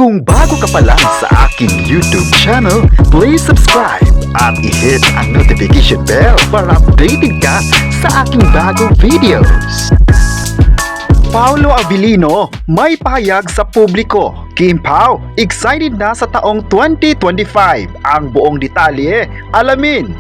Kung bago ka pa lang sa aking YouTube channel, please subscribe at i-hit ang notification bell para updated ka sa aking bagong videos. Paolo Abilino may pahayag sa publiko. Kim Pao, excited na sa taong 2025. Ang buong detalye, alamin.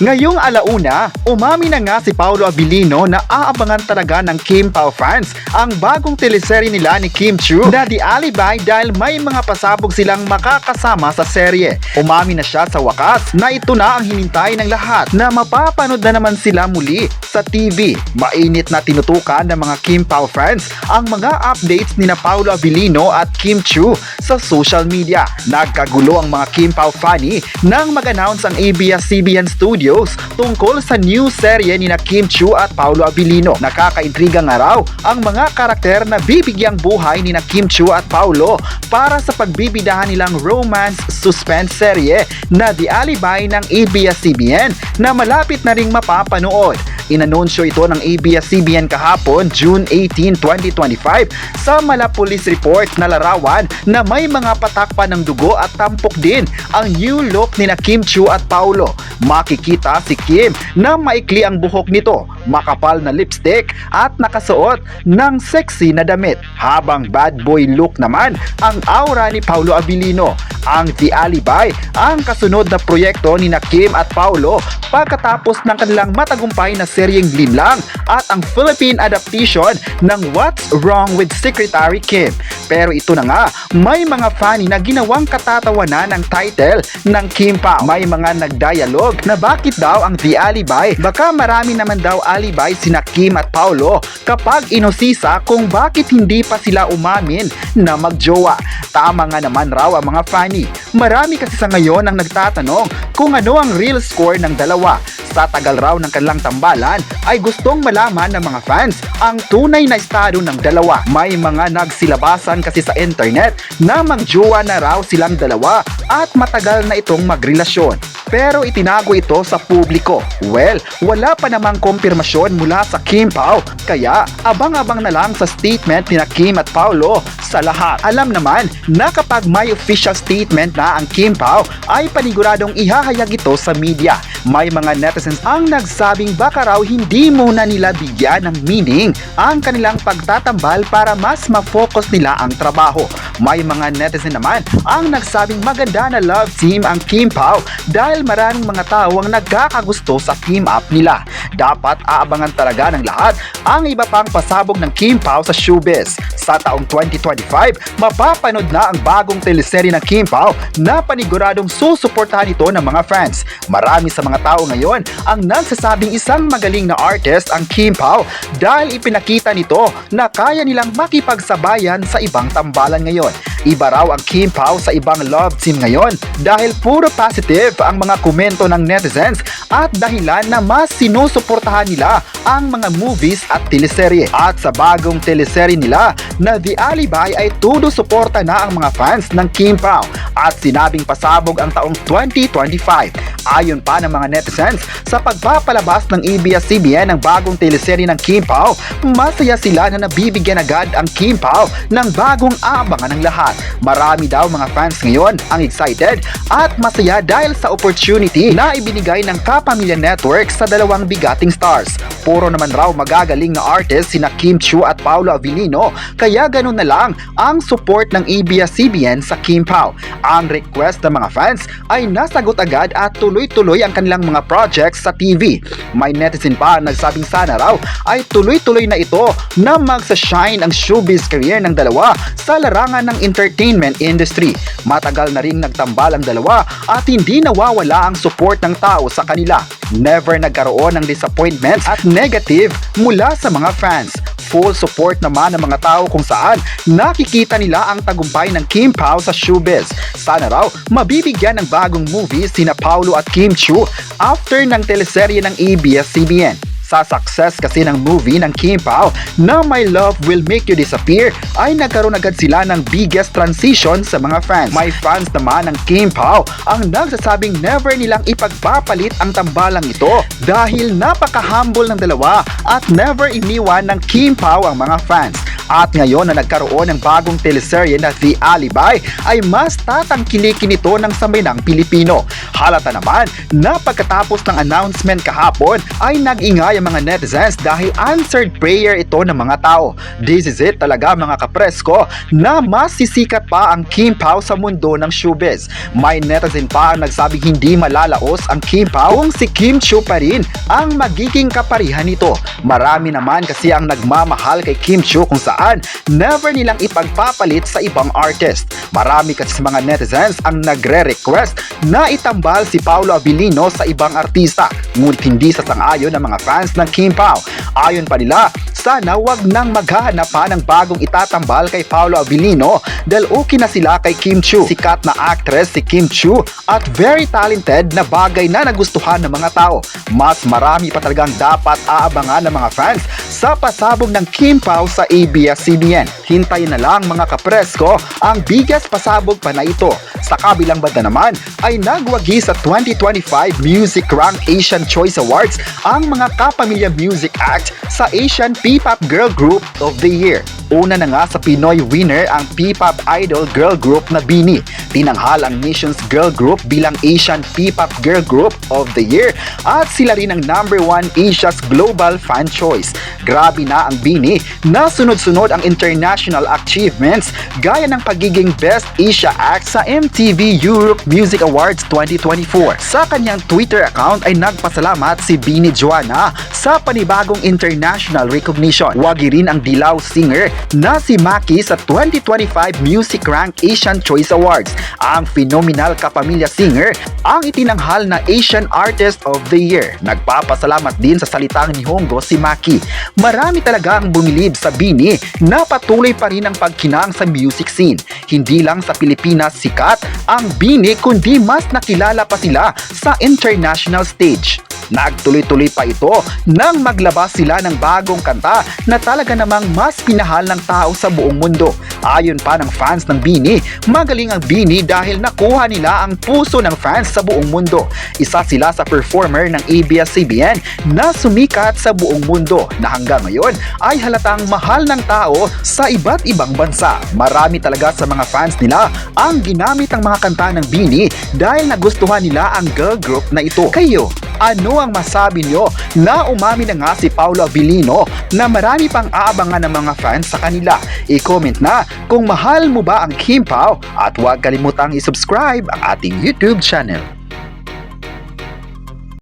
Ngayong alauna, umami na nga si Paolo Abilino na aabangan talaga ng Kim Pao fans ang bagong teleserye nila ni Kim Chiu na The Alibi dahil may mga pasabog silang makakasama sa serye. Umami na siya sa wakas na ito na ang hinintay ng lahat na mapapanood na naman sila muli sa TV. Mainit na tinutukan ng mga Kim Pao fans ang mga updates ni na Paolo Abilino at Kim Chiu sa social media. Nagkagulo ang mga Kim Pao fani nang mag-announce ang ABS-CBN Studios tungkol sa new serye ni na Kim Chiu at Paolo Abilino. Nakakaintriga nga raw ang mga karakter na bibigyang buhay ni na Kim Chiu at Paolo para sa pagbibidahan nilang romance suspense serye na The Alibi ng ABS-CBN na malapit na ring mapapanood. Inanunsyo ito ng ABS-CBN kahapon, June 18, 2025 sa Malapulis Report na larawan na may mga patakpan ng dugo at tampok din ang new look ni na Kim Chiu at Paolo. Makikita si Kim na maikli ang buhok nito, makapal na lipstick at nakasuot ng sexy na damit. Habang bad boy look naman ang aura ni Paolo Abilino. Ang The Alibi ang kasunod na proyekto ni na Kim at Paolo pagkatapos ng kanilang matagumpay na seryeng Linlang at ang Philippine adaptation ng What's Wrong with Secretary Kim. Pero ito na nga, may mga fan na ginawang katatawanan ng title ng Kim Pao. May mga nagdialog na bakit daw ang The Alibi, baka marami naman daw alibi sina Kim at Paolo kapag inosisa kung bakit hindi pa sila umamin na magjowa. Tama nga naman raw ang mga fani. Marami kasi sa ngayon ang nagtatanong kung ano ang real score ng dalawa. Sa tagal raw ng kanilang tambalan ay gustong malaman ng mga fans ang tunay na estado ng dalawa. May mga nagsilabasan kasi sa internet na magjowa na raw silang dalawa at matagal na itong magrelasyon. Pero itinago ito sa publiko. Well, wala pa namang kumpirmasyon mula sa Kim Pao, kaya abang-abang na lang sa statement ni na Kim at Paolo sa lahat. Alam naman na kapag may official statement na ang Kim Pao ay paniguradong ihahayag ito sa media. May mga netizens ang nagsabing baka raw hindi muna nila bigyan ng meaning ang kanilang pagtatambal para mas ma-focus nila ang trabaho. May mga netizen naman ang nagsabing maganda na love team ang Kim Pao dahil maraming mga tao ang nagkakagusto sa team up nila. Dapat aabangan talaga ng lahat ang iba pang pasabog ng Kim Pao sa showbiz. Sa taong 2025, mapapanood na ang bagong teleserye ng Kim Pao na paniguradong susuportahan ito ng mga fans. Marami sa mga tao ngayon ang nagsasabing isang magaling na artist ang Kim Pao dahil ipinakita nito na kaya nilang makipagsabayan sa ibang tambalan ngayon. Iba raw ang Kim Pao sa ibang love team ngayon dahil puro positive ang mga komento ng netizens at dahilan na mas sinusuportahan nila ang mga movies at teleserye. At sa bagong teleserye nila na The Alibi ay todo suporta na ang mga fans ng Kim Pao at sinabing pasabog ang taong 2025. Ayon pa ng mga netizens, sa pagpapalabas ng ABS-CBN ng bagong teleserye ng Kim Pao, masaya sila na nabibigyan agad ang Kim Pao ng bagong aabangan ng lahat. Marami daw mga fans ngayon ang excited at masaya dahil sa opportunity na ibinigay ng Kapamilya Network sa dalawang bigating stars. Puro naman raw magagaling na artist sina Kim Chiu at Paolo Abilino, kaya ganun na lang ang support ng ABS-CBN sa Kim Pao. Ang request ng mga fans ay nasagot agad at tuloy-tuloy ang kanilang mga projects sa TV. May netizen pa ang nagsabing sana raw ay tuloy-tuloy na ito na magsa-shine ang showbiz career ng dalawa sa larangan ng entertainment industry. Matagal na ring nagtambal ang dalawa at hindi nawawala ang support ng tao sa kanila. Never nagkaroon ng disappointments at negative mula sa mga fans. Full support naman ng mga tao kung saan nakikita nila ang tagumpay ng Kim Pao sa showbiz. Sana raw mabibigyan ng bagong movies sina Paolo at Kim Chiu after ng teleserye ng ABS-CBN. Sa success kasi ng movie ng Kim Pao na My Love Will Make You Disappear ay nagkaroon agad sila ng biggest transition sa mga fans. May fans naman ng Kim Pao ang nagsasabing never nilang ipagpapalit ang tambalang ito dahil napaka-humble ng dalawa at never iniwan ng Kim Pao ang mga fans. At ngayon na nagkaroon ng bagong teleserye na The Alibi ay mas tatangkilikin ito ng sambayanang Pilipino. Halata naman na pagkatapos ng announcement kahapon ay nag-ingay ang mga netizens dahil answered prayer ito ng mga tao. This is it talaga mga kapresko na mas sisikat pa ang Kim Pao sa mundo ng showbiz. May netizen pa ang nagsabing hindi malalaos ang Kim Pao kung si Kim Chiu pa rin ang magiging kaparihan nito. Marami naman kasi ang nagmamahal kay Kim Chiu kung saan never nilang ipagpapalit sa ibang artist. Marami kasi sa mga netizens ang nagre-request na itambal si Paolo Abilino sa ibang artista, ngunit hindi sa sang-ayon ng mga fans ng Kim Pao. Ayon pa nila, sana wag nang maghahanap pa ng bagong itatambal kay Paolo Abilino dahil okay na sila kay Kim Chiu. Sikat na actress si Kim Chiu at very talented na bagay na nagustuhan ng mga tao. Mas marami pa talagang dapat aabangan ng mga fans sa pasabog ng Kim Pao sa ABS-CBN. Hintayin na lang mga kapresko ang biggest pasabog pa na ito. Sa kabilang banda naman ay nagwagi sa 2025 Music Rank Asian Choice Awards ang mga Kapamilya Music Act sa Asian P-Pop Girl Group of the Year. Una na nga sa Pinoy winner ang P-Pop Idol Girl Group na BINI. Tinanghal ang Nations Girl Group bilang Asian P-Pop Girl Group of the Year at sila rin ang #1 Asia's Global Fan Choice. Grabe na ang BINI na sunod-sunod ang international achievements gaya ng pagiging Best Asia Act sa MTV Europe Music Awards 2024. Sa kanyang Twitter account ay nagpasalamat si BINI Joanna sa panibagong international recognition. Wagi rin ang Dilaw singer na si Maki sa 2025 Music Rank Asian Choice Awards. Ang phenomenal Kapamilya singer ang itinanghal na Asian Artist of the Year. Nagpapasalamat din sa salitang Nihongo si Maki. Marami talaga ang bumilib sa BINI na patuloy pa rin ang pagkinang sa music scene. Hindi lang sa Pilipinas sikat ang BINI kundi mas nakilala pa sila sa international stage. Nagtuloy-tuloy pa ito nang maglabas sila ng bagong kanta na talaga namang mas pinahal ng tao sa buong mundo. Ayon pa ng fans ng BINI, magaling ang BINI dahil nakuha nila ang puso ng fans sa buong mundo. Isa sila sa performer ng ABS-CBN na sumikat sa buong mundo na hanggang ngayon ay halatang mahal ng tao sa iba't ibang bansa. Marami talaga sa mga fans nila ang ginamit ang mga kanta ng BINI dahil nagustuhan nila ang girl group na ito. Kayo, ano ang masabi nyo na umami na nga si Paolo Abilino na marami pang aabangan ng mga fans sa kanila? I-comment na kung mahal mo ba ang Kim Pao at huwag kalimutang i-subscribe ang ating YouTube channel.